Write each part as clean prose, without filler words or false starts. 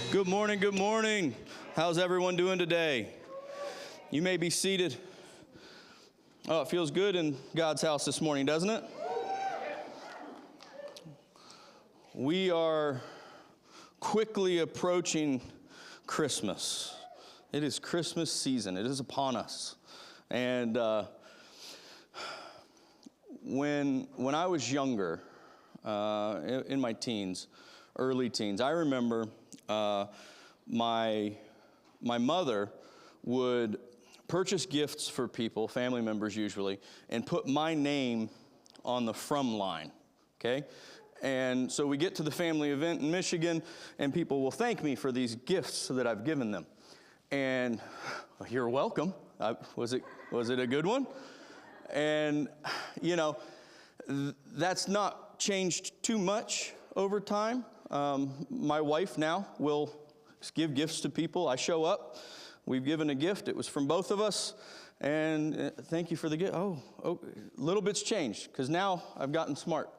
Good morning, good morning. How's everyone doing today? You may be seated. Oh, it feels good in God's house this morning, doesn't it? We are quickly approaching Christmas. It is Christmas season. It is upon us. And when I was younger, in my teens, early teens, I remember my mother would purchase gifts for people, family members usually, and put my name on the from line, okay? And so we get to the family event in Michigan, and people will thank me for these gifts that I've given them. And you're welcome. Was it a good one? And, you know, that's not changed too much over time. My wife now will give gifts to people. I show up. We've given a gift. It was from both of us. And thank you for the gift. Oh, a little bit's changed because now I've gotten smart.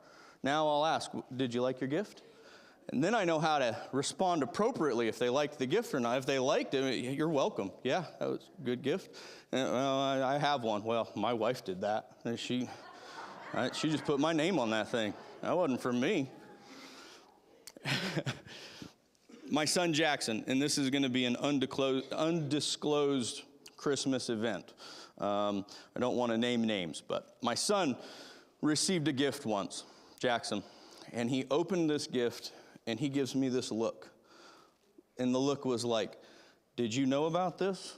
Now I'll ask, did you like your gift? And then I know how to respond appropriately if they liked the gift or not. If they liked it, you're welcome. Yeah, that was a good gift. Well, I have one. Well, my wife did that. And she just put my name on that thing. That wasn't for me. My son Jackson, and this is going to be an undisclosed Christmas event. I don't want to name names, but my son received a gift once, Jackson, and he opened this gift, and he gives me this look. And the look was like, did you know about this?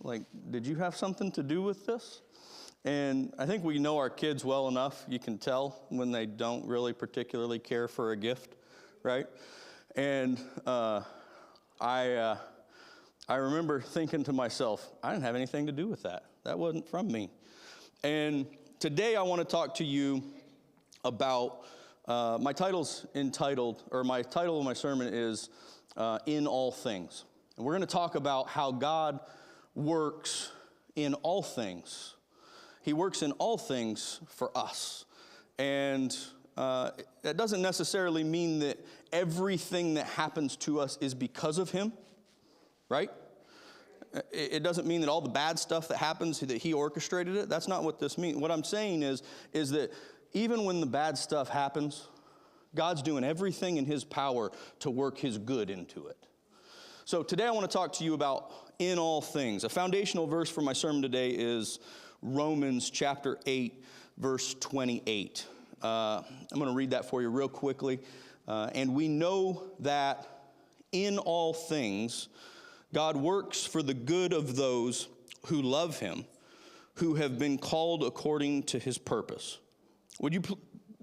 Like, did you have something to do with this? And I think we know our kids well enough. You can tell when they don't really particularly care for a gift, right? And I remember thinking to myself, I didn't have anything to do with that. That wasn't from me. And today I want to talk to you about, my title of my sermon is In All Things. And we're going to talk about how God works in all things. He works in all things for us. And that doesn't necessarily mean that everything that happens to us is because of him, right? It doesn't mean that all the bad stuff that happens, that he orchestrated it. That's not what this means. What I'm saying is that even when the bad stuff happens, God's doing everything in his power to work his good into it. So today I want to talk to you about in all things. A foundational verse for my sermon today is Romans chapter 8, verse 28. I'm going to read that for you real quickly. And we know that in all things, God works for the good of those who love him, who have been called according to his purpose. Would you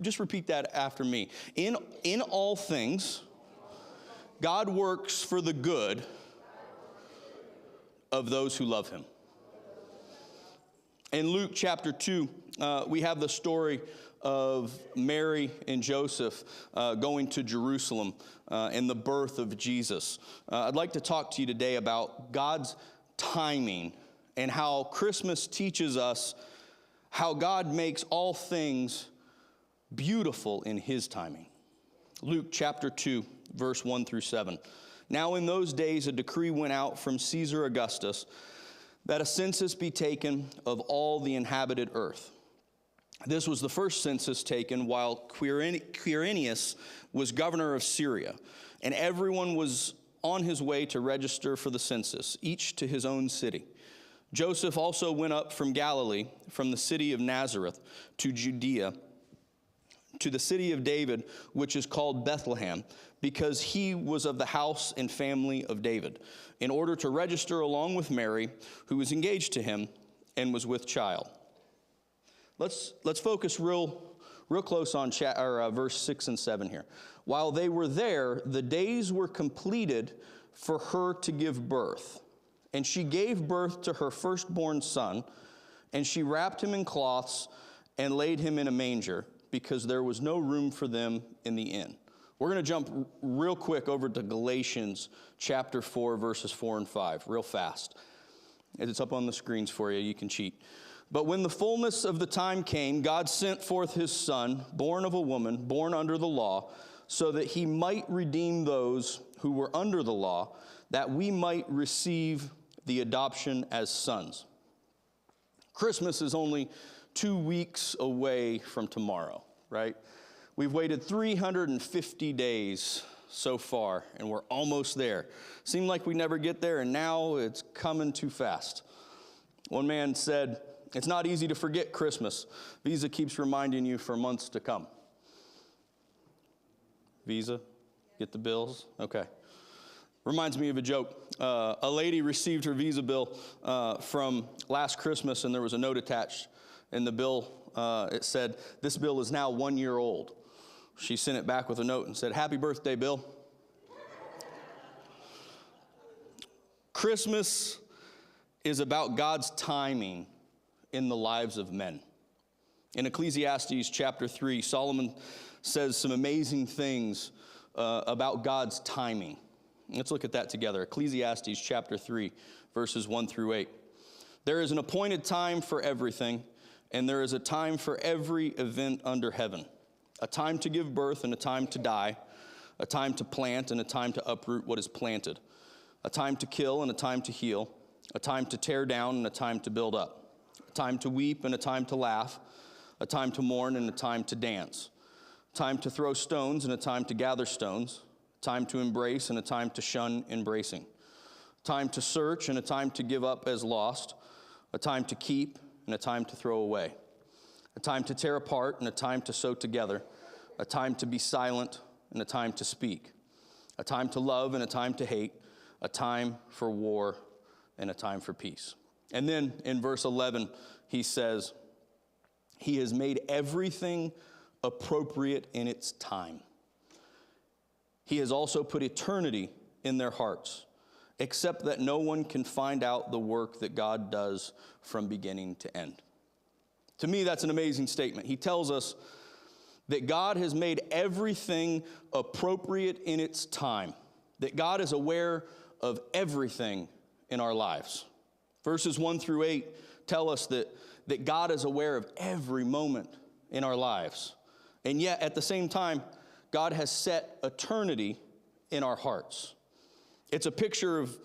just repeat that after me? In all things, God works for the good of those who love him. In Luke chapter 2, we have the story of Mary and Joseph going to Jerusalem and the birth of Jesus. I'd like to talk to you today about God's timing and how Christmas teaches us how God makes all things beautiful in his timing. Luke chapter 2, verse 1 through 7. Now in those days a decree went out from Caesar Augustus that a census be taken of all the inhabited earth. This was the first census taken while Quirinius was governor of Syria, and everyone was on his way to register for the census, each to his own city. Joseph also went up from Galilee, from the city of Nazareth to Judea, to the city of David, which is called Bethlehem, because he was of the house and family of David, in order to register along with Mary, who was engaged to him and was with child. Let's focus real close on verse 6 and 7 here. While they were there, the days were completed for her to give birth. And she gave birth to her firstborn son, and she wrapped him in cloths and laid him in a manger, because there was no room for them in the inn. We're going to jump real quick over to Galatians chapter 4, verses 4 and 5, real fast. It's up on the screens for you. You can cheat. But when the fullness of the time came, God sent forth his son, born of a woman, born under the law, so that he might redeem those who were under the law, that we might receive the adoption as sons. Christmas is only 2 weeks away from tomorrow, right? We've waited 350 days so far, and we're almost there. Seemed like we never get there, and now it's coming too fast. One man said, "It's not easy to forget Christmas. Visa keeps reminding you for months to come." Visa? Get the bills? Okay. Reminds me of a joke. A lady received her Visa bill from last Christmas, and there was a note attached. In the bill, it said, "This bill is now 1 year old." She sent it back with a note and said, "Happy birthday, Bill." Christmas is about God's timing in the lives of men. In Ecclesiastes chapter 3, Solomon says some amazing things about God's timing. Let's look at that together. Ecclesiastes chapter 3, verses 1 through 8. "There is an appointed time for everything, and there is a time for every event under heaven. A time to give birth and a time to die, a time to plant and a time to uproot what is planted, a time to kill and a time to heal, a time to tear down and a time to build up, a time to weep and a time to laugh, a time to mourn and a time to dance, a time to throw stones and a time to gather stones, a time to embrace and a time to shun embracing, a time to search and a time to give up as lost, a time to keep and a time to throw away, a time to tear apart and a time to sew together, a time to be silent and a time to speak, a time to love and a time to hate, a time for war and a time for peace." And then in verse 11, he says, "He has made everything appropriate in its time. He has also put eternity in their hearts, except that no one can find out the work that God does from beginning to end." To me, that's an amazing statement. He tells us that God has made everything appropriate in its time, that God is aware of everything in our lives. Verses 1 through 8 tell us that God is aware of every moment in our lives. And yet, at the same time, God has set eternity in our hearts. It's a picture of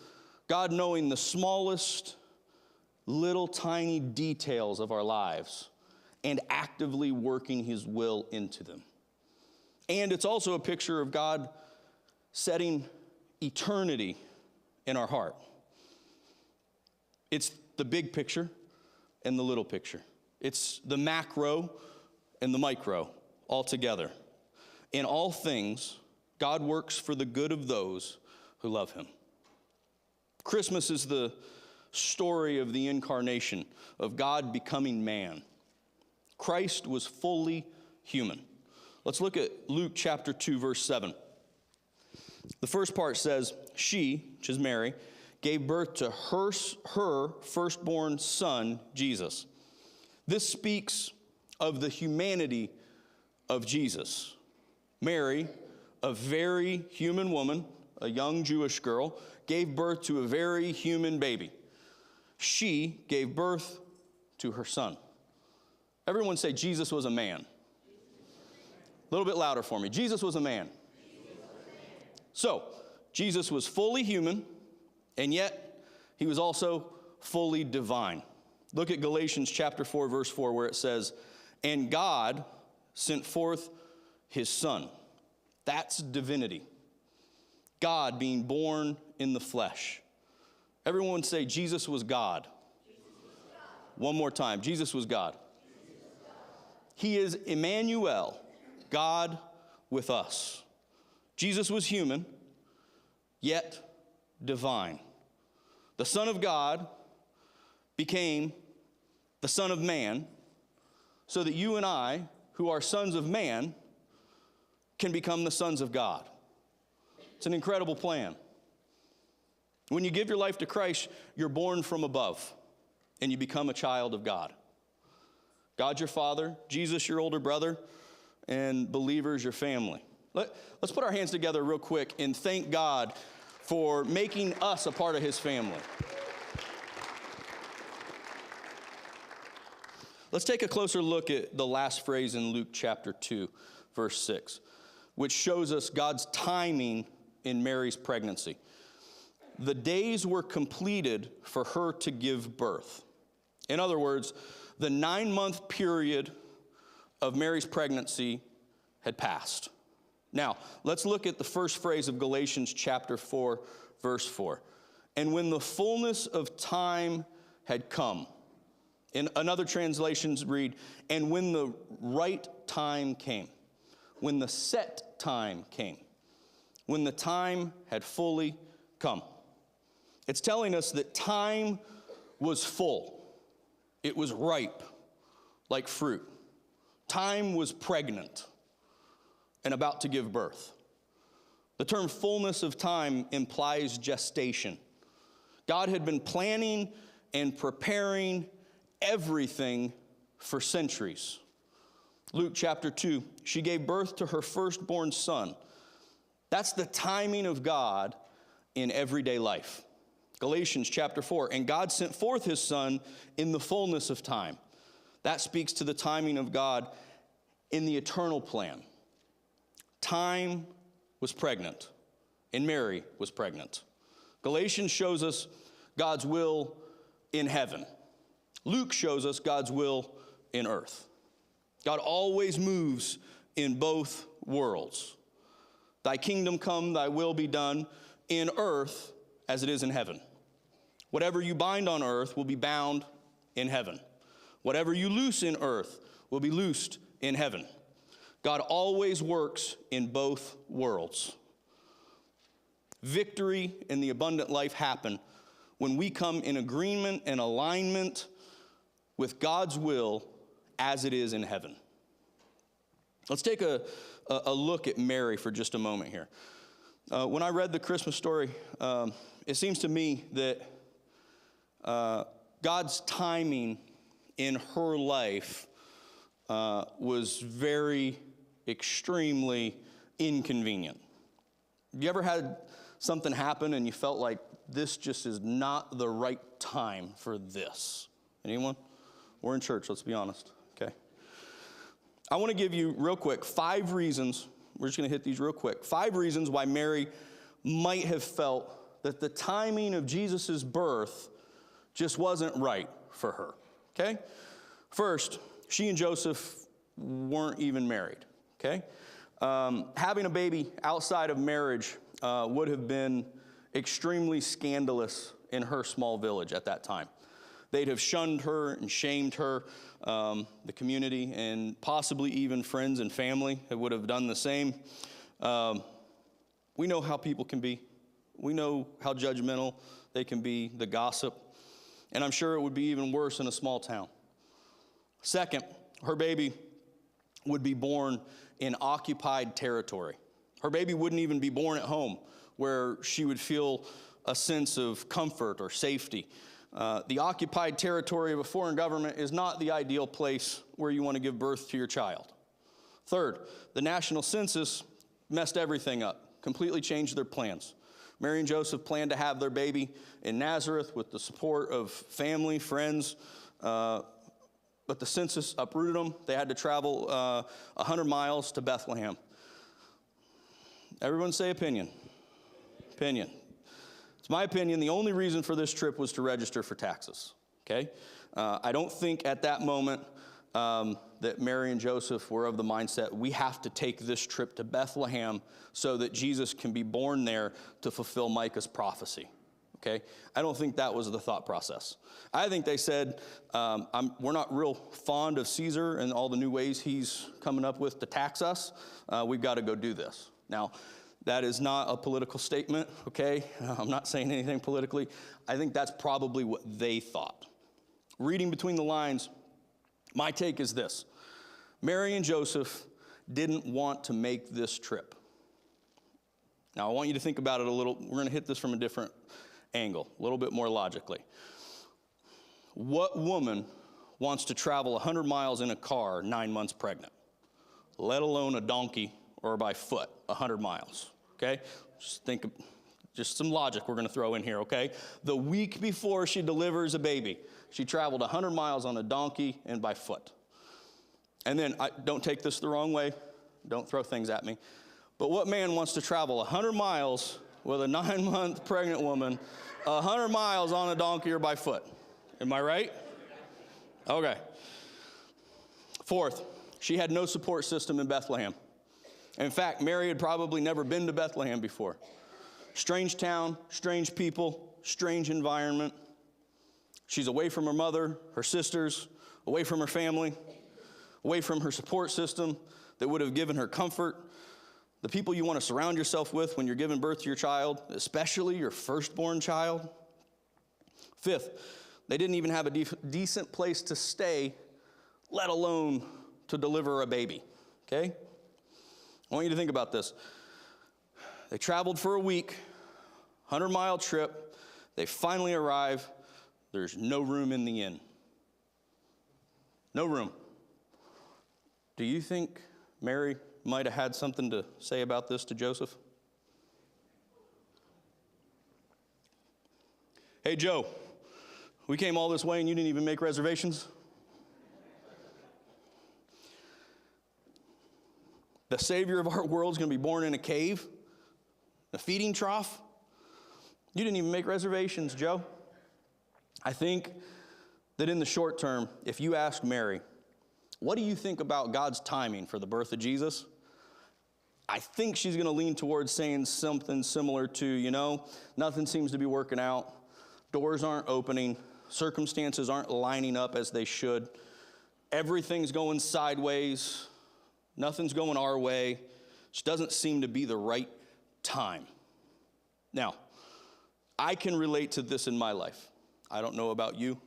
God knowing the smallest little tiny details of our lives and actively working his will into them. And it's also a picture of God setting eternity in our heart. It's the big picture and the little picture. It's the macro and the micro all together. In all things, God works for the good of those who love him. Christmas is the story of the incarnation, of God becoming man. Christ was fully human. Let's look at Luke chapter 2, verse 7. The first part says, "She," which is Mary, "gave birth to her firstborn son, Jesus." This speaks of the humanity of Jesus. Mary, a very human woman, a young Jewish girl, gave birth to a very human baby. She gave birth to her son. Everyone say, Jesus was a man. A little bit louder for me. Jesus was a man. So, Jesus was fully human, and yet he was also fully divine. Look at Galatians chapter 4, verse 4, where it says, "And God sent forth his son." That's divinity. God being born in the flesh. Everyone say, Jesus was God. One more time. Jesus was God. He is Emmanuel, God with us. Jesus was human, yet divine. The Son of God became the Son of Man so that you and I, who are sons of man, can become the sons of God. It's an incredible plan. When you give your life to Christ, you're born from above, and you become a child of God. God's your father, Jesus your older brother, and believers your family. Let's put our hands together real quick and thank God for making us a part of his family. Let's take a closer look at the last phrase in Luke chapter 2, verse 6, which shows us God's timing in Mary's pregnancy. The days were completed for her to give birth. In other words, the 9-month period of Mary's pregnancy had passed. Now, let's look at the first phrase of Galatians chapter 4, verse 4. And when the fullness of time had come, in another translations read, and when the right time came, when the set time came, when the time had fully come. It's telling us that time was full. It was ripe, like fruit. Time was pregnant and about to give birth. The term fullness of time implies gestation. God had been planning and preparing everything for centuries. Luke chapter 2, she gave birth to her firstborn son. That's the timing of God in everyday life. Galatians chapter 4, and God sent forth his son in the fullness of time. That speaks to the timing of God in the eternal plan. Time was pregnant, and Mary was pregnant. Galatians shows us God's will in heaven. Luke shows us God's will in earth. God always moves in both worlds. Thy kingdom come, thy will be done in earth as it is in heaven. Whatever you bind on earth will be bound in heaven. Whatever you loose in earth will be loosed in heaven. God always works in both worlds. Victory and the abundant life happen when we come in agreement and alignment with God's will as it is in heaven. Let's take a look at Mary for just a moment here. When I read the Christmas story, it seems to me that God's timing in her life was very, extremely inconvenient. Have you ever had something happen and you felt like this just is not the right time for this? Anyone? We're in church, let's be honest, okay? I want to give you real quick 5 reasons. We're just going to hit these real quick. 5 reasons why Mary might have felt that the timing of Jesus' birth just wasn't right for her, okay? First, she and Joseph weren't even married, okay? Having a baby outside of marriage would have been extremely scandalous in her small village at that time. They'd have shunned her and shamed her. The community and possibly even friends and family would have done the same. We know how people can be. We know how judgmental they can be, the gossip. And I'm sure it would be even worse in a small town. Second, her baby would be born in occupied territory. Her baby wouldn't even be born at home where she would feel a sense of comfort or safety. The occupied territory of a foreign government is not the ideal place where you want to give birth to your child. Third, the national census messed everything up, completely changed their plans. Mary and Joseph planned to have their baby in Nazareth with the support of family, friends, but the census uprooted them. They had to travel 100 miles to Bethlehem. Everyone say opinion. Opinion. It's my opinion the only reason for this trip was to register for taxes, okay? I don't think at that moment that Mary and Joseph were of the mindset, we have to take this trip to Bethlehem so that Jesus can be born there to fulfill Micah's prophecy, okay? I don't think that was the thought process. I think they said, we're not real fond of Caesar and all the new ways he's coming up with to tax us. We've got to go do this. Now, that is not a political statement, okay? I'm not saying anything politically. I think that's probably what they thought. Reading between the lines, my take is this. Mary and Joseph didn't want to make this trip. Now, I want you to think about it a little. We're going to hit this from a different angle, a little bit more logically. What woman wants to travel 100 miles in a car 9 months pregnant, let alone a donkey or by foot 100 miles, okay? Just some logic we're going to throw in here, okay? The week before she delivers a baby, she traveled 100 miles on a donkey and by foot. And then, don't take this the wrong way. Don't throw things at me. But what man wants to travel 100 miles with a 9-month pregnant woman, 100 miles on a donkey or by foot? Am I right? Okay. Fourth, she had no support system in Bethlehem. In fact, Mary had probably never been to Bethlehem before. Strange town, strange people, strange environment. She's away from her mother, her sisters, away from her family, away from her support system that would have given her comfort. The people you want to surround yourself with when you're giving birth to your child, especially your firstborn child. Fifth, they didn't even have a decent place to stay, let alone to deliver a baby, okay? I want you to think about this. They traveled for a week, 100-mile trip. They finally arrive. There's no room in the inn. No room. Do you think Mary might have had something to say about this to Joseph? Hey, Joe, we came all this way and you didn't even make reservations? The Savior of our world is going to be born in a cave, a feeding trough. You didn't even make reservations, Joe. I think that in the short term, if you ask Mary, what do you think about God's timing for the birth of Jesus? I think she's going to lean towards saying something similar to, nothing seems to be working out. Doors aren't opening. Circumstances aren't lining up as they should. Everything's going sideways. Nothing's going our way. Just doesn't seem to be the right time. Now, I can relate to this in my life. I don't know about you.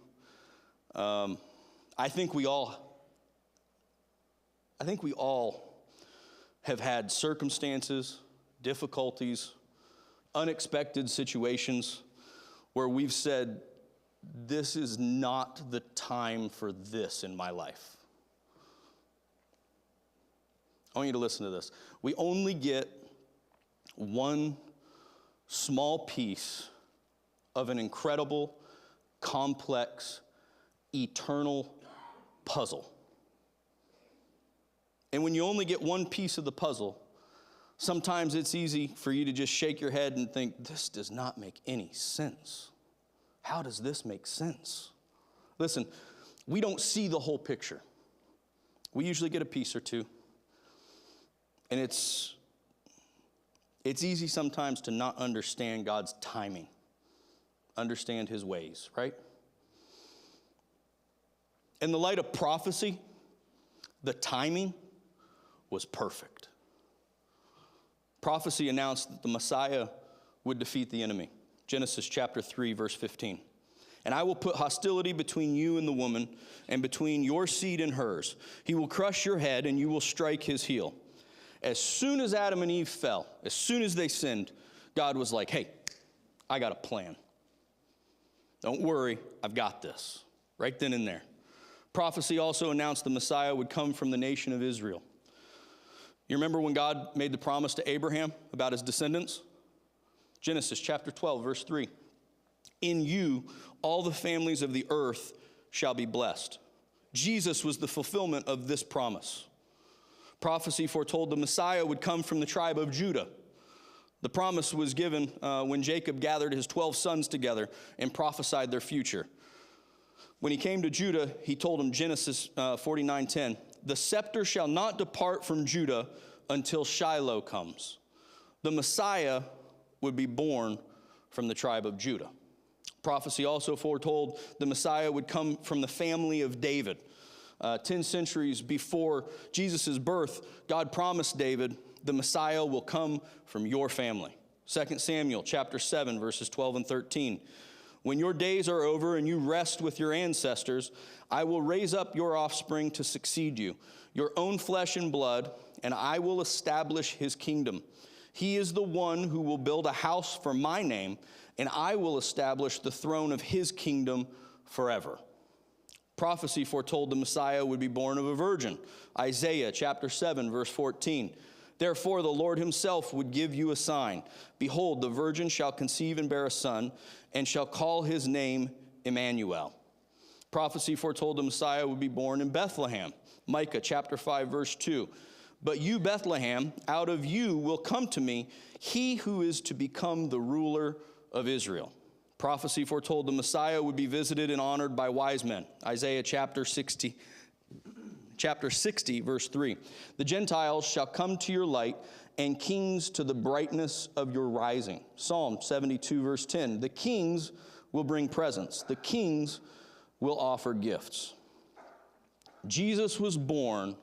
I think we all have had circumstances, difficulties, unexpected situations where we've said, this is not the time for this in my life. I want you to listen to this. We only get one small piece of an incredible, complex, eternal puzzle. And when you only get one piece of the puzzle, sometimes it's easy for you to just shake your head and think, this does not make any sense. How does this make sense? Listen, we don't see the whole picture. We usually get a piece or two. And it's easy sometimes to not understand God's timing, understand his ways, right? In the light of prophecy, the timing was perfect. Prophecy announced that the Messiah would defeat the enemy. Genesis chapter 3, verse 15. And I will put hostility between you and the woman, and between your seed and hers. He will crush your head, and you will strike his heel. As soon as Adam and Eve fell, as soon as they sinned, God was like, hey, I got a plan. Don't worry, I've got this. Right then and there. Prophecy also announced the Messiah would come from the nation of Israel. You remember when God made the promise to Abraham about his descendants? Genesis chapter 12, verse 3. In you, all the families of the earth shall be blessed. Jesus was the fulfillment of this promise. Prophecy foretold the Messiah would come from the tribe of Judah. The promise was given when Jacob gathered his 12 sons together and prophesied their future. When he came to Judah, he told them, Genesis 49:10, the scepter shall not depart from Judah until Shiloh comes. The Messiah would be born from the tribe of Judah. Prophecy also foretold the Messiah would come from the family of David. 10 centuries before Jesus' birth, God promised David, the Messiah will come from your family. 2 Samuel chapter 7, verses 12 and 13. When your days are over and you rest with your ancestors, I will raise up your offspring to succeed you, your own flesh and blood, and I will establish his kingdom. He is the one who will build a house for my name, and I will establish the throne of his kingdom forever. Prophecy foretold the Messiah would be born of a virgin. Isaiah chapter 7, verse 14. Therefore, the Lord himself would give you a sign. Behold, the virgin shall conceive and bear a son, and shall call his name Emmanuel. Prophecy foretold the Messiah would be born in Bethlehem. Micah chapter 5, verse 2. But you, Bethlehem, out of you will come to me he who is to become the ruler of Israel. Prophecy foretold the Messiah would be visited and honored by wise men. Isaiah chapter 60, verse 3. The Gentiles shall come to your light, and kings to the brightness of your rising. Psalm 72, verse 10. The kings will bring presents. The kings will offer gifts. Jesus was born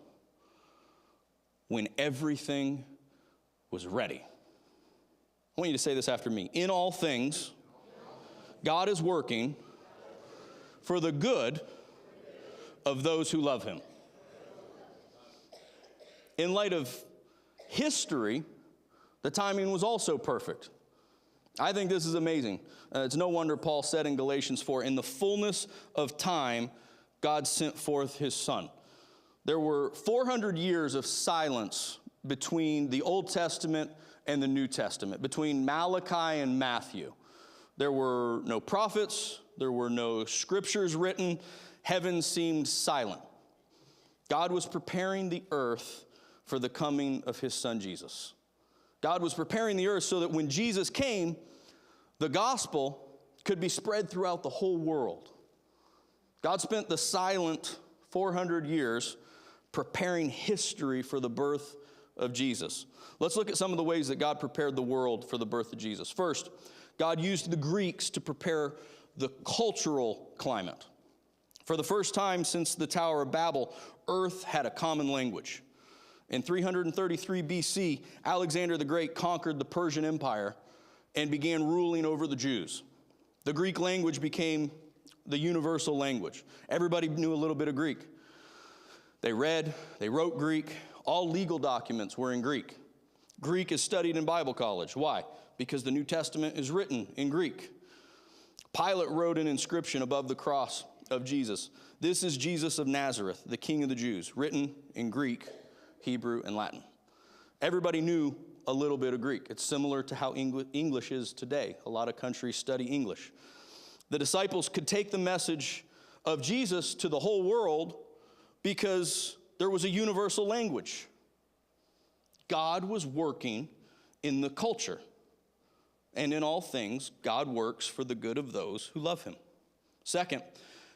when everything was ready. I want you to say this after me. In all things, God is working for the good of those who love him. In light of history, the timing was also perfect. I think this is amazing. It's no wonder Paul said in Galatians 4, in the fullness of time, God sent forth his Son. There were 400 years of silence between the Old Testament and the New Testament, between Malachi and Matthew. There were no prophets, there were no scriptures written, heaven seemed silent. God was preparing the earth for the coming of his Son Jesus. God was preparing the earth so that when Jesus came, the gospel could be spread throughout the whole world. God spent the silent 400 years preparing history for the birth of Jesus. Let's look at some of the ways that God prepared the world for the birth of Jesus. First, God used the Greeks to prepare the cultural climate. For the first time since the Tower of Babel, earth had a common language. In 333 BC, Alexander the Great conquered the Persian Empire and began ruling over the Jews. The Greek language became the universal language. Everybody knew a little bit of Greek. They read, they wrote Greek. All legal documents were in Greek. Greek is studied in Bible college. Why? Because the New Testament is written in Greek. Pilate wrote an inscription above the cross of Jesus. This is Jesus of Nazareth, the King of the Jews, written in Greek, Hebrew, and Latin. Everybody knew a little bit of Greek. It's similar to how English is today. A lot of countries study English. The disciples could take the message of Jesus to the whole world because there was a universal language. God was working in the culture. And in all things, God works for the good of those who love him. Second,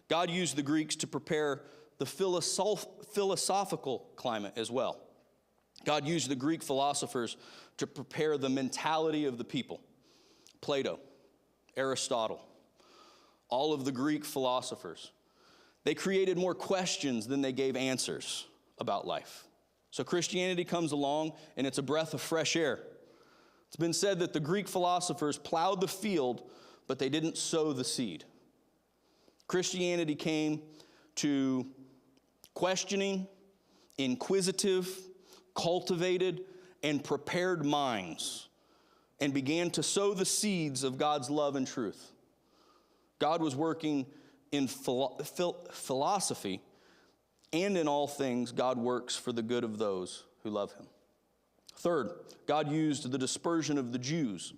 God used the Greeks to prepare the philosophical climate as well. God used the Greek philosophers to prepare the mentality of the people. Plato, Aristotle, all of the Greek philosophers. They created more questions than they gave answers about life. So Christianity comes along, and it's a breath of fresh air. It's been said that the Greek philosophers plowed the field, but they didn't sow the seed. Christianity came to questioning, inquisitive, cultivated, and prepared minds, and began to sow the seeds of God's love and truth. God was working in philosophy, and in all things, God works for the good of those who love him. Third, God used the dispersion of the Jews.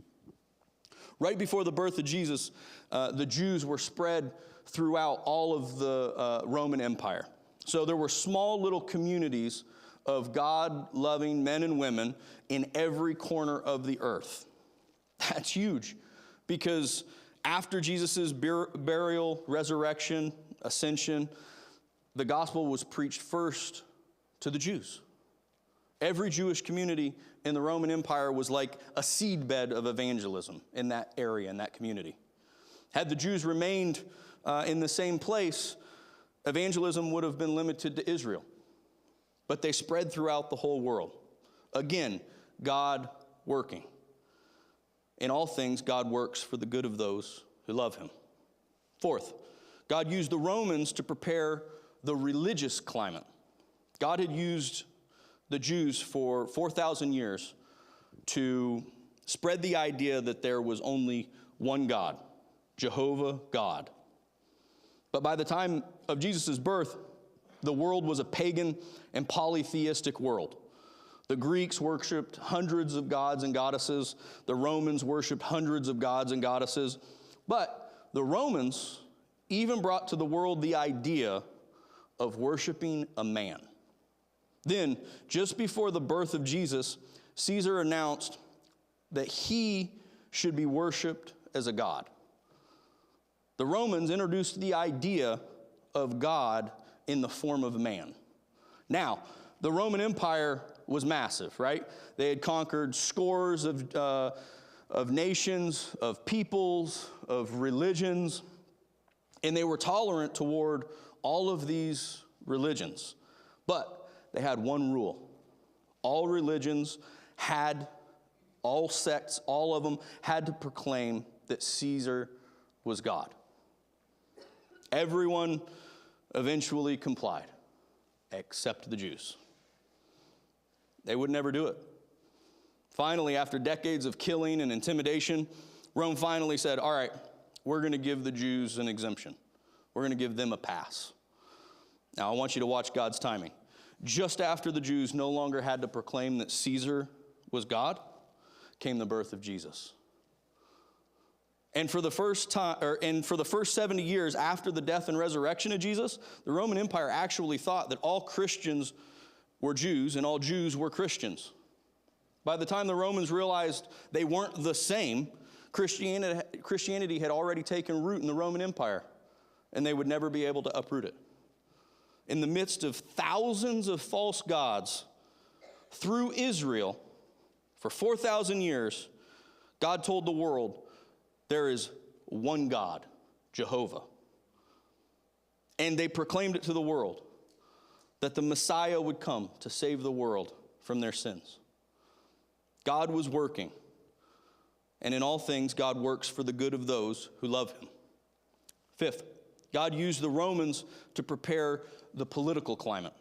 Right before the birth of Jesus, the Jews were spread throughout all of the Roman Empire. So there were small little communities of God-loving men and women in every corner of the earth. That's huge, because after Jesus' burial, resurrection, ascension, the gospel was preached first to the Jews. Every Jewish community in the Roman Empire was like a seedbed of evangelism in that area, in that community. Had the Jews remained in the same place, evangelism would have been limited to Israel. But they spread throughout the whole world. Again, God working. In all things, God works for the good of those who love him. Fourth, God used the Romans to prepare the religious climate. God had used the Jews for 4,000 years to spread the idea that there was only one God, Jehovah God. But by the time of Jesus' birth, the world was a pagan and polytheistic world. The Greeks worshipped hundreds of gods and goddesses. The Romans worshipped hundreds of gods and goddesses. But the Romans even brought to the world the idea of worshiping a man. Then, just before the birth of Jesus, Caesar announced that he should be worshiped as a god. The Romans introduced the idea of God in the form of man. Now, the Roman Empire was massive, right? They had conquered scores of nations, of peoples, of religions, and they were tolerant toward all of these religions. But they had one rule. All religions had, all sects, all of them had to proclaim that Caesar was God. Everyone eventually complied, except the Jews. They would never do it. Finally, after decades of killing and intimidation, Rome finally said, all right, we're going to give the Jews an exemption. We're going to give them a pass. Now, I want you to watch God's timing. Just after the Jews no longer had to proclaim that Caesar was God, came the birth of Jesus. And for the first 70 years after the death and resurrection of Jesus, the Roman Empire actually thought that all Christians were Jews and all Jews were Christians. By the time the Romans realized they weren't the same, Christianity had already taken root in the Roman Empire, and they would never be able to uproot it. In the midst of thousands of false gods, through Israel, for 4,000 years, God told the world, there is one God, Jehovah. And they proclaimed it to the world, that the Messiah would come to save the world from their sins. God was working, and in all things, God works for the good of those who love him. Fifth, God used the Romans to prepare the political climate.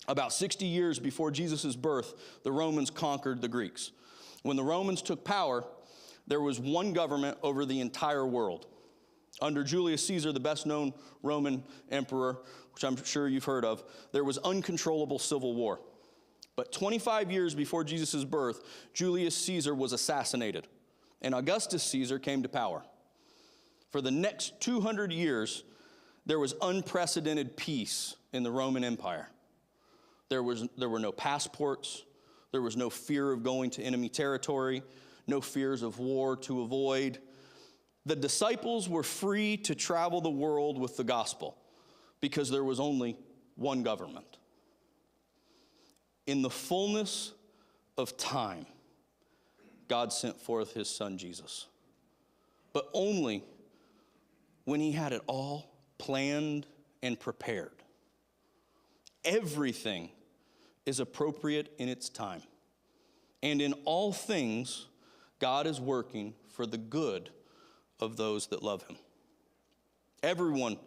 About 60 years before Jesus' birth, the Romans conquered the Greeks. When the Romans took power, there was one government over the entire world. Under Julius Caesar, the best-known Roman emperor, which I'm sure you've heard of, there was uncontrollable civil war. But 25 years before Jesus' birth, Julius Caesar was assassinated, and Augustus Caesar came to power. For the next 200 years, there was unprecedented peace in the Roman Empire. There were no passports. There was no fear of going to enemy territory, no fears of war to avoid. The disciples were free to travel the world with the gospel because there was only one government. In the fullness of time, God sent forth his son Jesus, but only when he had it all planned and prepared. Everything is appropriate in its time. And in all things, God is working for the good of those that love him. Everyone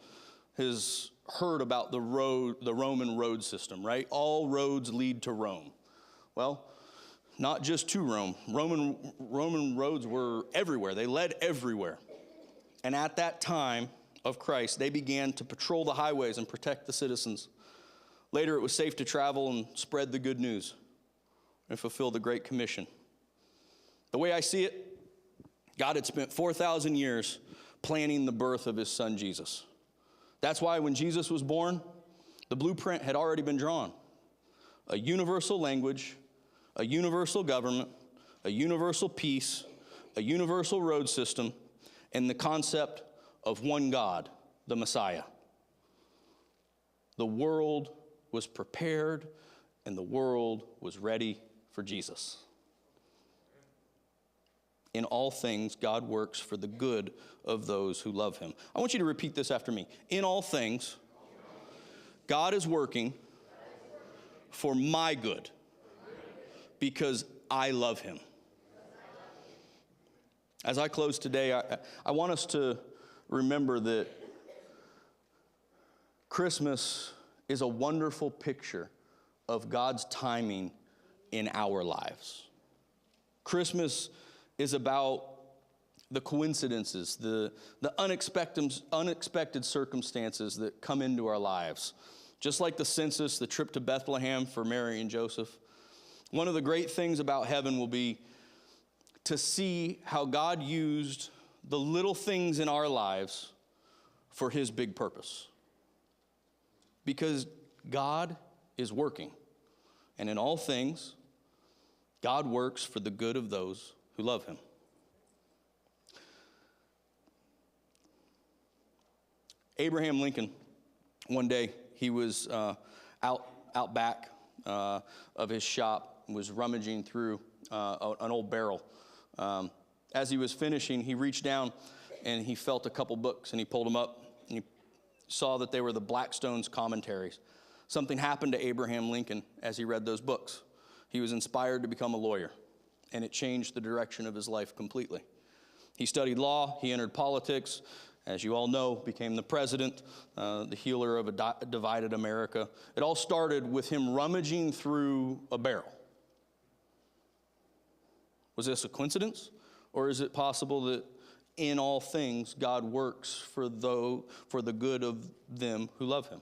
has heard about the Roman road system, right? All roads lead to Rome. Well, not just to Rome. Roman roads were everywhere. They led everywhere. And at that time of Christ, they began to patrol the highways and protect the citizens. Later, it was safe to travel and spread the good news and fulfill the Great Commission. The way I see it, God had spent 4,000 years planning the birth of his son, Jesus. That's why when Jesus was born, the blueprint had already been drawn. A universal language, a universal government, a universal peace, a universal road system, and the concept of one God, the Messiah. The world was prepared and the world was ready for Jesus. In all things, God works for the good of those who love him. I want you to repeat this after me. In all things, God is working for my good because I love him. As I close today, I want us to remember that Christmas is a wonderful picture of God's timing in our lives. Christmas is about the coincidences, the unexpected circumstances that come into our lives. Just like the census, the trip to Bethlehem for Mary and Joseph. One of the great things about heaven will be to see how God used the little things in our lives for his big purpose. Because God is working. And in all things, God works for the good of those who love him. Abraham Lincoln, one day, he was out back of his shop, was rummaging through an old barrel. As he was finishing, he reached down and he felt a couple books, and he pulled them up, and he saw that they were the Blackstone's commentaries. Something happened to Abraham Lincoln as he read those books. He was inspired to become a lawyer, and it changed the direction of his life completely. He studied law, he entered politics, as you all know, became the president, the healer of a divided America. It all started with him rummaging through a barrel. Was this a coincidence? Or is it possible that in all things God works for the good of them who love him?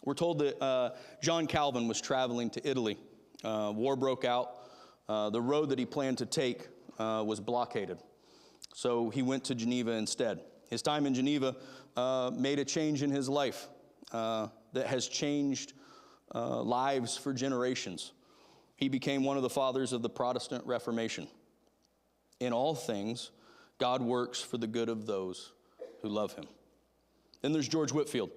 We're told that John Calvin was traveling to Italy. War broke out. The road that he planned to take was blockaded. So he went to Geneva instead. His time in Geneva made a change in his life that has changed lives for generations. He became one of the fathers of the Protestant Reformation. In all things, God works for the good of those who love him. Then there's George Whitefield.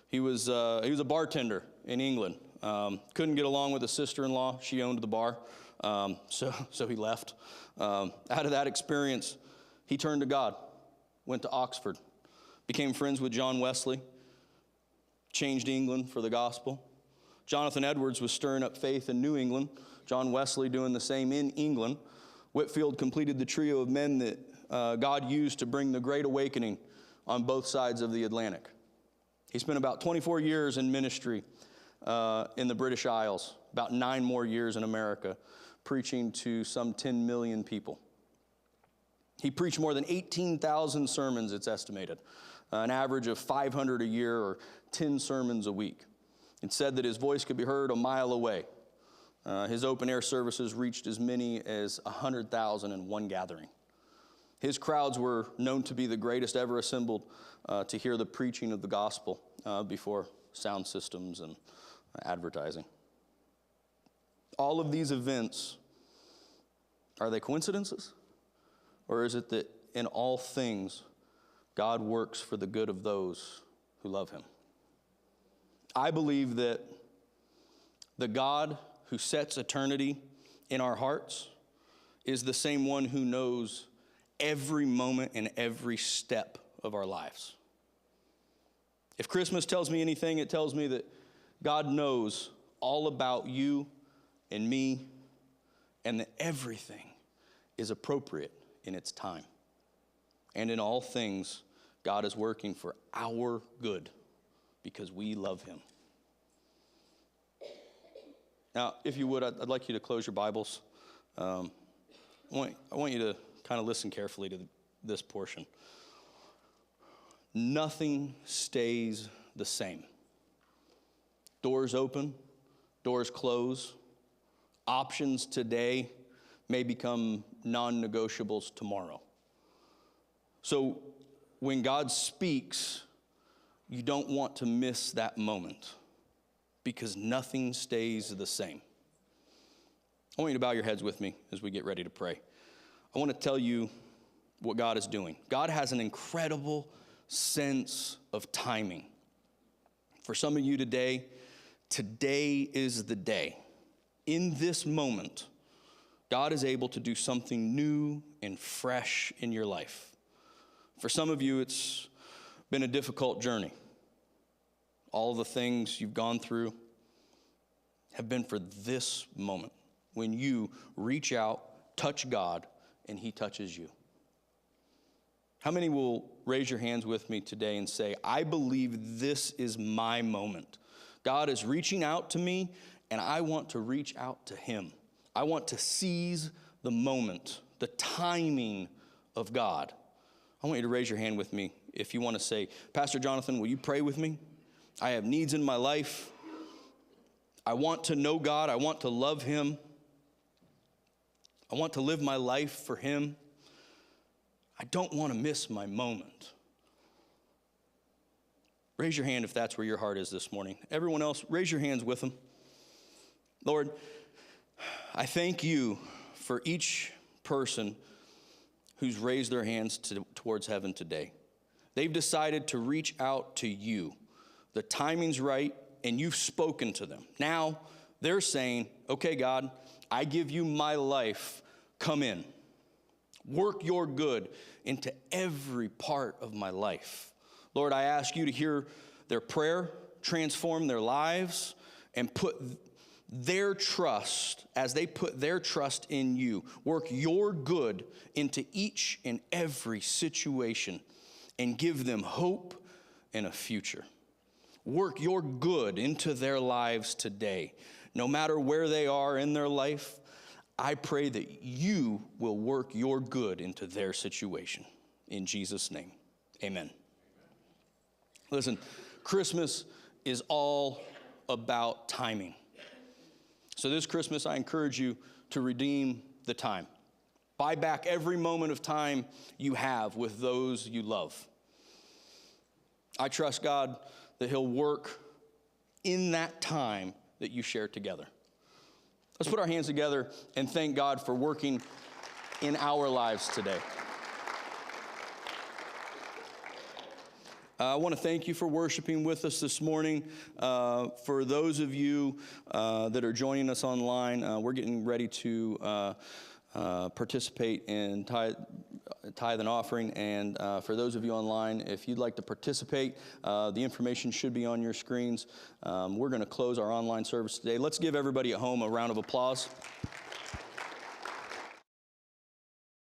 He was a bartender in England. Couldn't get along with his sister-in-law. She owned the bar, so he left. Out of that experience, he turned to God, went to Oxford, became friends with John Wesley, changed England for the gospel. Jonathan Edwards was stirring up faith in New England. John Wesley doing the same in England. Whitefield completed the trio of men that God used to bring the Great Awakening on both sides of the Atlantic. He spent about 24 years in ministry in the British Isles, about 9 more years in America, preaching to some 10 million people. He preached more than 18,000 sermons, it's estimated, an average of 500 a year or 10 sermons a week. It said that his voice could be heard a mile away. His open-air services reached as many as 100,000 in one gathering. His crowds were known to be the greatest ever assembled to hear the preaching of the gospel before sound systems and advertising. All of these events, are they coincidences? Or is it that in all things, God works for the good of those who love him? I believe that the God who sets eternity in our hearts is the same one who knows every moment and every step of our lives. If Christmas tells me anything, it tells me that God knows all about you and me, and that everything is appropriate in its time. And in all things, God is working for our good because we love him. Now, if you would, I'd like you to close your Bibles. I want you to kind of listen carefully to this portion. Nothing stays the same. Doors open, doors close. Options today may become non-negotiables tomorrow. So when God speaks, you don't want to miss that moment because nothing stays the same. I want you to bow your heads with me as we get ready to pray. I want to tell you what God is doing. God has an incredible sense of timing. For some of you today is the day. In this moment, God is able to do something new and fresh in your life. For some of you, it's been a difficult journey. All the things you've gone through have been for this moment when you reach out, touch God, and he touches you. How many will raise your hands with me today and say, I believe this is my moment. God is reaching out to me, and I want to reach out to him. I want to seize the moment, the timing of God. I want you to raise your hand with me if you want to say, Pastor Jonathan, will you pray with me? I have needs in my life. I want to know God. I want to love him. I want to live my life for him. I don't want to miss my moment. Raise your hand if that's where your heart is this morning. Everyone else, raise your hands with them. Lord, I thank you for each person who's raised their hands towards heaven today. They've decided to reach out to you. The timing's right, and you've spoken to them. Now they're saying, okay, God, I give you my life. Come in. Work your good into every part of my life. Lord, I ask you to hear their prayer, transform their lives, and put their trust, as they put their trust in you, work your good into each and every situation and give them hope and a future. Work your good into their lives today. No matter where they are in their life, I pray that you will work your good into their situation. In Jesus' name, amen. Listen, Christmas is all about timing. So this Christmas, I encourage you to redeem the time. Buy back every moment of time you have with those you love. I trust God that he'll work in that time that you share together. Let's put our hands together and thank God for working in our lives today. I want to thank you for worshiping with us this morning. For those of you that are joining us online, we're getting ready to participate in tithe and offering. And for those of you online, if you'd like to participate, the information should be on your screens. We're going to close our online service today. Let's give everybody at home a round of applause.